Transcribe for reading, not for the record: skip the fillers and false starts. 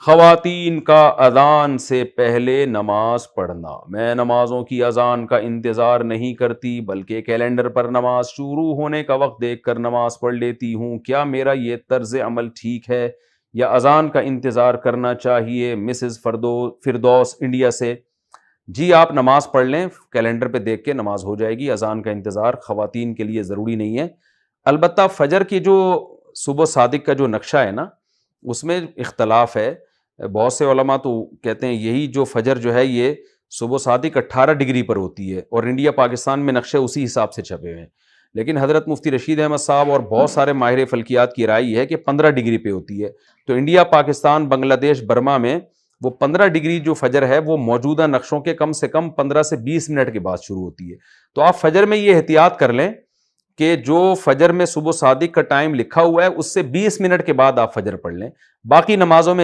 خواتین کا اذان سے پہلے نماز پڑھنا۔ میں نمازوں کی اذان کا انتظار نہیں کرتی بلکہ کیلنڈر پر نماز شروع ہونے کا وقت دیکھ کر نماز پڑھ لیتی ہوں۔ کیا میرا یہ طرز عمل ٹھیک ہے یا اذان کا انتظار کرنا چاہیے؟ مسز فردوس انڈیا سے۔ جی آپ نماز پڑھ لیں، کیلنڈر پہ دیکھ کے نماز ہو جائے گی۔ اذان کا انتظار خواتین کے لیے ضروری نہیں ہے۔ البتہ فجر کی جو صبح صادق کا جو نقشہ ہے نا، اس میں اختلاف ہے۔ بہت سے علماء تو کہتے ہیں یہی جو فجر جو ہے یہ صبح صادق 18 ڈگری پر ہوتی ہے، اور انڈیا پاکستان میں نقشے اسی حساب سے چھپے ہوئے ہیں۔ لیکن حضرت مفتی رشید احمد صاحب اور بہت سارے ماہر فلکیات کی رائے یہ ہے کہ 15 ڈگری پہ ہوتی ہے۔ تو انڈیا، پاکستان، بنگلہ دیش، برما میں وہ 15 ڈگری جو فجر ہے وہ موجودہ نقشوں کے کم سے کم 15 سے 20 منٹ کے بعد شروع ہوتی ہے۔ تو آپ فجر میں یہ احتیاط کر لیں کہ جو فجر میں صبح صادق کا ٹائم لکھا ہوا ہے اس سے 20 منٹ کے بعد آپ فجر پڑھ لیں۔ باقی نمازوں میں